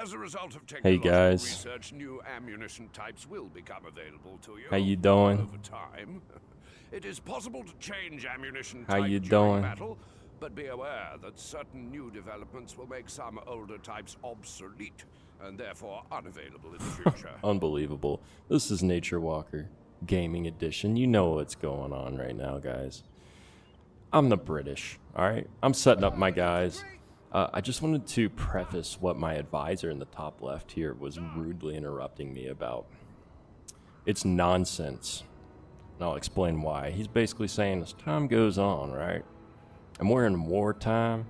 As a result of Hey technological guys, research, new ammunition types will become available to you. how you doing? Over time, it is possible to change ammunition How type you during doing? battle, but be aware that certain new developments will make some older types obsolete and therefore unavailable in the future. Unbelievable. This is Nature Walker, Gaming Edition. You know what's going on right now, guys. I'm the British, alright? I'm setting up my guys. I just wanted to preface what my advisor in the top left here was rudely interrupting me about. It's nonsense. And I'll explain why. He's basically saying as time goes on, right? And we're in wartime.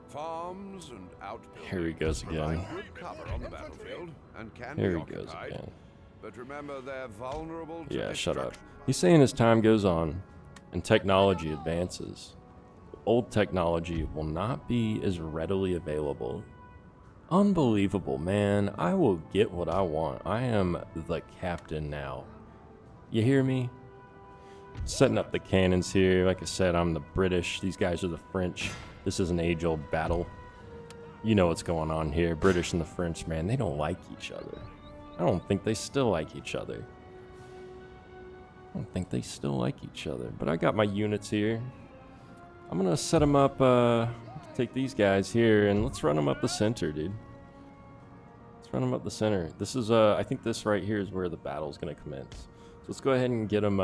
Farms and outbuildings Here he goes again. provide good cover on the battlefield and can Here be he goes occupied, again. but remember they're vulnerable to Yeah, shut up. destruction. He's saying as time goes on and technology advances, old technology will not be as readily available. Unbelievable, man. I will get what I want. I am the captain now. You hear me? Setting up the cannons here. Like I said, I'm the British. These guys are the French. This is an age-old battle. You know what's going on here. British and the French, man, they don't like each other. I don't think they still like each other. But I got my units here. I'm gonna set them up, take these guys here, and let's run them up the center, dude. Let's run them up the center. This is, I think this right here is where the battle's gonna commence. So let's go ahead and get them,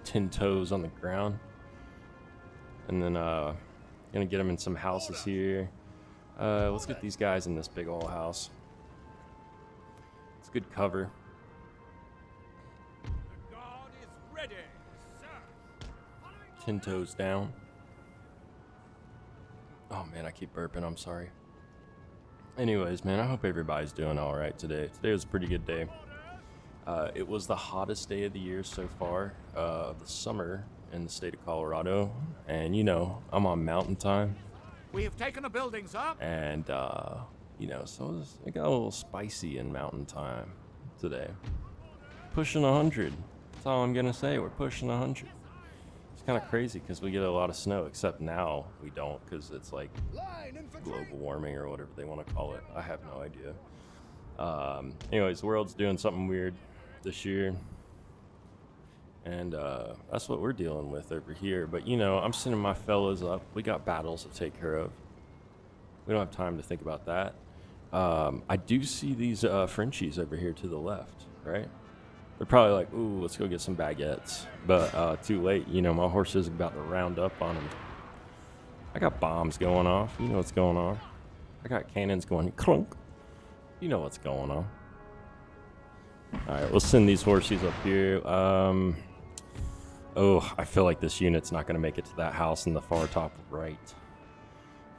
10 toes on the ground. And then, gonna get them in some houses here. Let's get these guys in this big old house. It's good cover. 10 toes down. Oh man, I keep burping, I'm sorry. Anyways, man, I hope everybody's doing alright today. Today was a pretty good day. It was the hottest day of the year so far, of the summer in the state of Colorado. And you know, I'm on mountain time. We have taken a building, sir. And, so it got a little spicy in mountain time today. Pushing 100. That's all I'm gonna say, we're pushing 100. It's kind of crazy because we get a lot of snow, except now we don't because it's like global warming or whatever they want to call it. I have no idea. Anyways, the world's doing something weird this year. And that's what we're dealing with over here. But, I'm sending my fellas up. We got battles to take care of. We don't have time to think about that. I do see these Frenchies over here to the left, right? They're probably like, ooh, let's go get some baguettes. But too late. My horse is about to round up on them. I got bombs going off. You know what's going on. I got cannons going clunk. You know what's going on. Alright, we'll send these horses up here. I feel like this unit's not going to make it to that house in the far top right.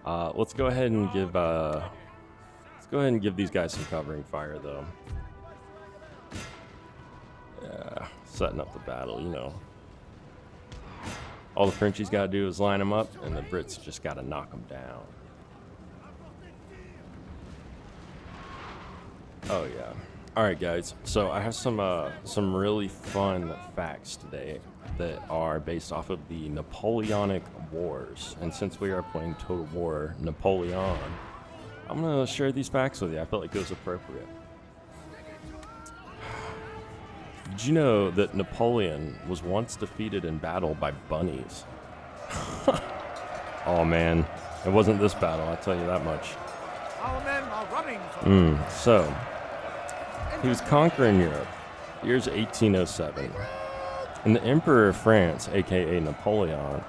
Let's go ahead and give these guys some covering fire, though. Yeah, setting up the battle, All the Frenchies got to do is line them up, and the Brits just got to knock them down. Oh, yeah. Alright, guys. So I have some really fun facts today that are based off of the Napoleonic Wars. And since we are playing Total War Napoleon, I'm going to share these facts with you. I felt like it was appropriate. Did you know that Napoleon was once defeated in battle by bunnies? Oh man, it wasn't this battle, I'll tell you that much. Our men are running. So, he was conquering Europe, years 1807, and the Emperor of France, aka Napoleon,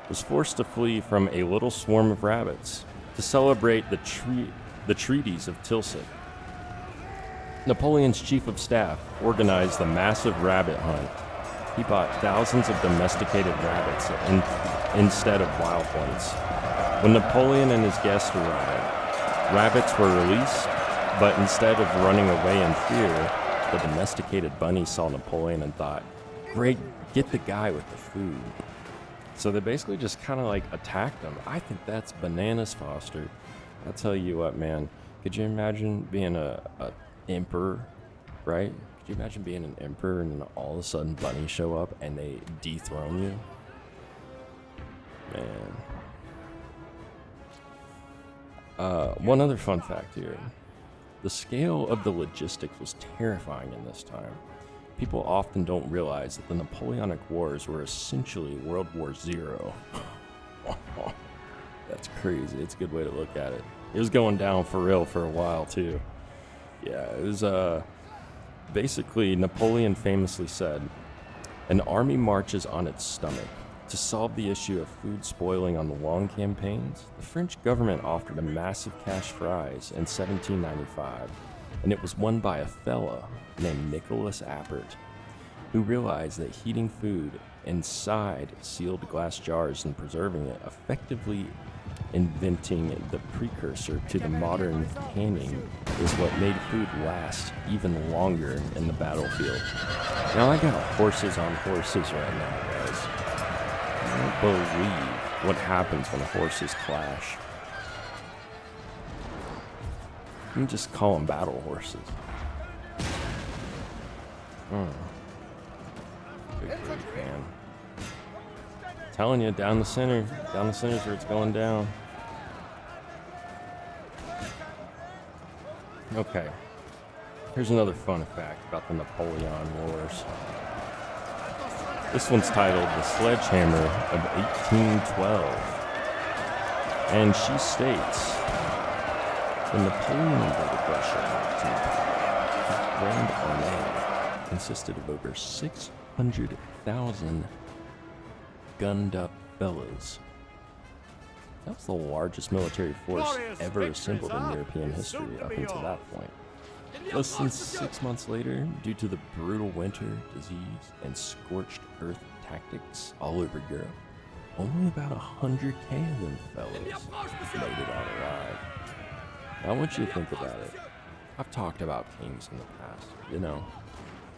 was forced to flee from a little swarm of rabbits to celebrate the treaties of Tilsit. Napoleon's chief of staff organized the massive rabbit hunt. He bought thousands of domesticated rabbits instead of wild ones. When Napoleon and his guests arrived, rabbits were released, but instead of running away in fear, the domesticated bunnies saw Napoleon and thought, great, get the guy with the food. So they basically just kind of like attacked him. I think that's bananas, Foster. I'll tell you what, man. Could you imagine being a emperor, right? Could you imagine being an emperor and then all of a sudden bunnies show up and they dethrone you? Man. One other fun fact here. The scale of the logistics was terrifying in this time. People often don't realize that the Napoleonic Wars were essentially World War Zero. That's crazy. It's a good way to look at it. It was going down for real for a while, too. Yeah, it was, basically, Napoleon famously said, "An army marches on its stomach." To solve the issue of food spoiling on the long campaigns, the French government offered a massive cash prize in 1795, and it was won by a fella named Nicholas Appert, who realized that heating food inside sealed glass jars and preserving it, effectively inventing the precursor to the modern canning, is what made food last even longer in the battlefield. Now I got horses on horses right now, guys. I don't believe what happens when horses clash. You can just call them battle horses. Good grief, man. Telling you, down the center's where it's going down. Okay. Here's another fun fact about the Napoleon Wars. This one's titled The Sledgehammer of 1812. And she states, when Napoleon invaded Russia in 1812, his Grand Armée consisted of over 600,000 gunned-up fellows. That was the largest military force ever assembled in European history up until that point. Less than 6 months later, due to the brutal winter, disease, and scorched earth tactics all over Europe, only about 100K of them fellas made it out alive. Now I want you to think about it. I've talked about kings in the past, you know.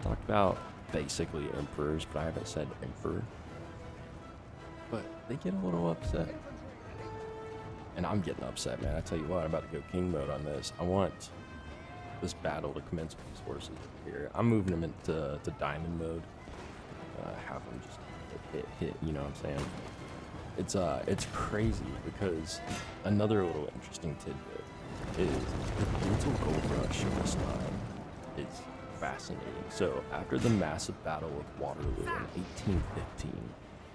Talked about basically emperors, but I haven't said emperor. But they get a little upset. And I'm getting upset, man. I tell you what, I'm about to go king mode on this. I want this battle to commence with these horses here. I'm moving them into diamond mode. Have them just hit, you know what I'm saying? It's crazy because another little interesting tidbit is the brutal gold rush of this time is fascinating. So after the massive battle of Waterloo in 1815,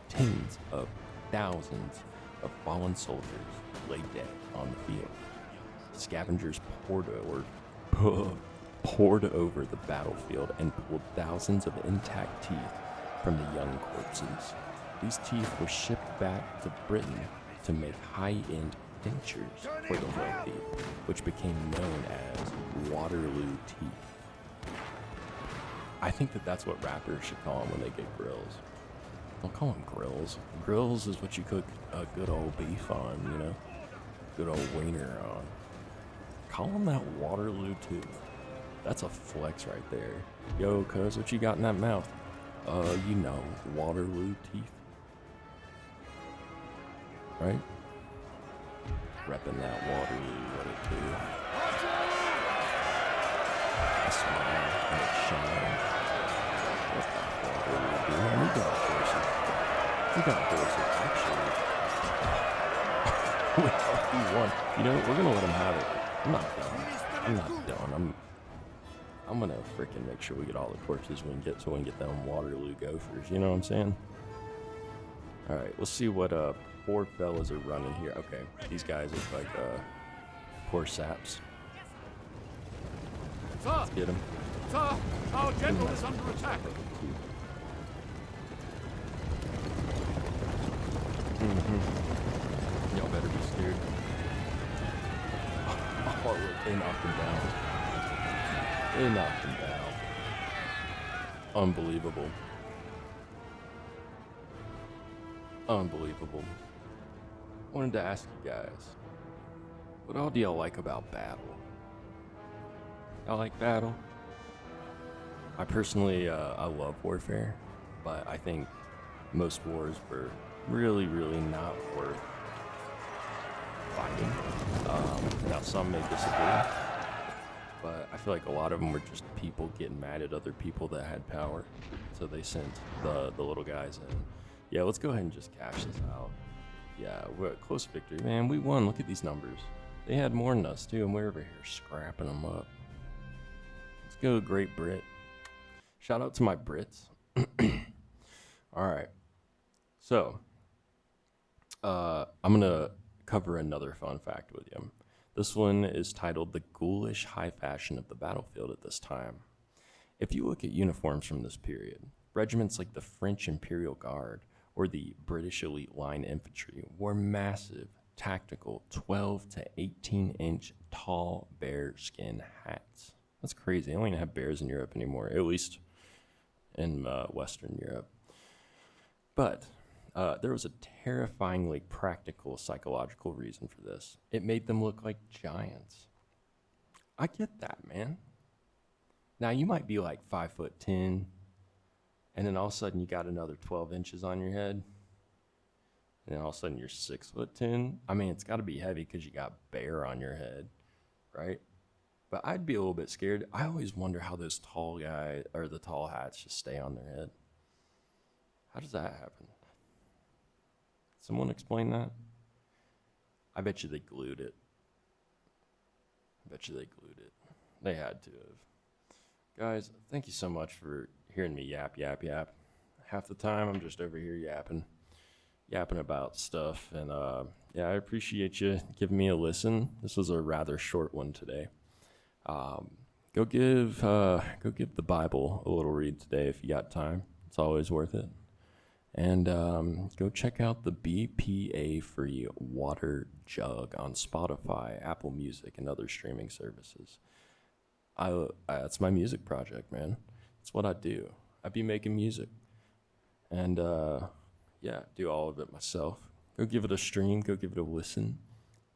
tens of thousands of fallen soldiers lay dead on the field. Scavengers poured over the battlefield and pulled thousands of intact teeth from the young corpses. These teeth were shipped back to Britain to make high-end dentures for the wealthy, which became known as Waterloo teeth. I think that's what rappers should call them when they get grills. Don't call them grills. Grills is what you cook a good old beef on, you know? Good old wiener on. Call them that Waterloo tooth. That's a flex right there. Yo, cuz, what you got in that mouth? You know, Waterloo teeth. Right? Reppin' that Waterloo, what it do. I smile and it shines. What that Waterloo do? Man, we got horses. We got horses, actually. We won. You know, we're gonna let them have it. I'm not done. I'm gonna freaking make sure we get all the corpses we can get so we can get them Waterloo gophers. You know what I'm saying? All right, we'll see what poor fellas are running here. Okay, these guys look like poor saps. Let's get them. Sir, our general is under attack. Y'all better be scared. Oh, they knocked him down. They knocked him down. Unbelievable. Unbelievable. Wanted to ask you guys, what all do y'all like about battle? Y'all like battle? I personally, I love warfare, but I think most wars were really, really not worth fighting. Now some may disagree, but I feel like a lot of them were just people getting mad at other people that had power, so they sent the little guys in. Yeah, let's go ahead and just cash this out. Yeah, we're at close victory. Man, we won. Look at these numbers. They had more than us too, and we're over here scrapping them up. Let's go, Great Brit. Shout out to my Brits. All right. So, I'm going to cover another fun fact with you. This one is titled The Ghoulish High Fashion of the Battlefield at This Time. If you look at uniforms from this period, regiments like the French Imperial Guard or the British Elite Line Infantry wore massive, tactical 12 to 18-inch tall bearskin hats. That's crazy. They don't even have bears in Europe anymore, at least in Western Europe. But there was a terrifyingly practical psychological reason for this. It made them look like giants. I get that, man. Now, you might be like 5'10", and then all of a sudden you got another 12 inches on your head, and then all of a sudden you're 6'10". I mean, it's got to be heavy because you got bear on your head, right? But I'd be a little bit scared. I always wonder how those tall guys, or the tall hats, just stay on their head. How does that happen? Someone explain that? I bet you they glued it. They had to have. Guys, thank you so much for hearing me yap. Half the time I'm just over here yapping about stuff. And yeah, I appreciate you giving me a listen. This was a rather short one today. Go give the Bible a little read today if you got time. It's always worth it. And go check out the BPA free water jug on Spotify, Apple Music, and other streaming services. That's my music project, man. It's what I do. I be making music. And yeah, do all of it myself. Go give it a stream. Go give it a listen.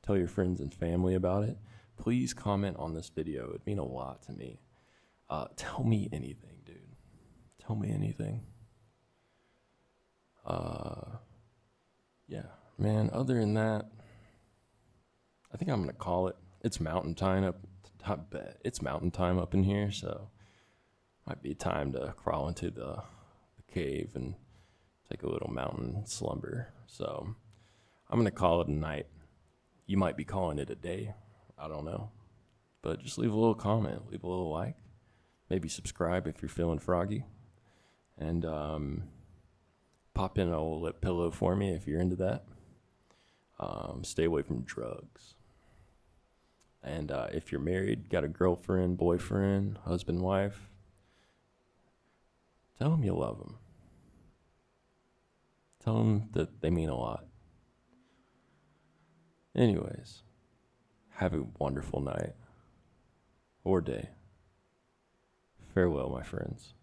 Tell your friends and family about it. Please comment on this video. It'd mean a lot to me. Tell me anything, dude. Tell me anything. Yeah, man, other than that, I think I'm gonna call it. It's mountain time up. It's mountain time up in here, so might be time to crawl into the cave and take a little mountain slumber. So I'm gonna call it a night. You might be calling it a day. I don't know, but just leave a little comment, leave a little like, maybe subscribe if you're feeling froggy, and pop in a lip pillow for me if you're into that. Stay away from drugs. And if you're married, got a girlfriend, boyfriend, husband, wife, tell them you love them. Tell them that they mean a lot. Anyways, have a wonderful night or day. Farewell, my friends.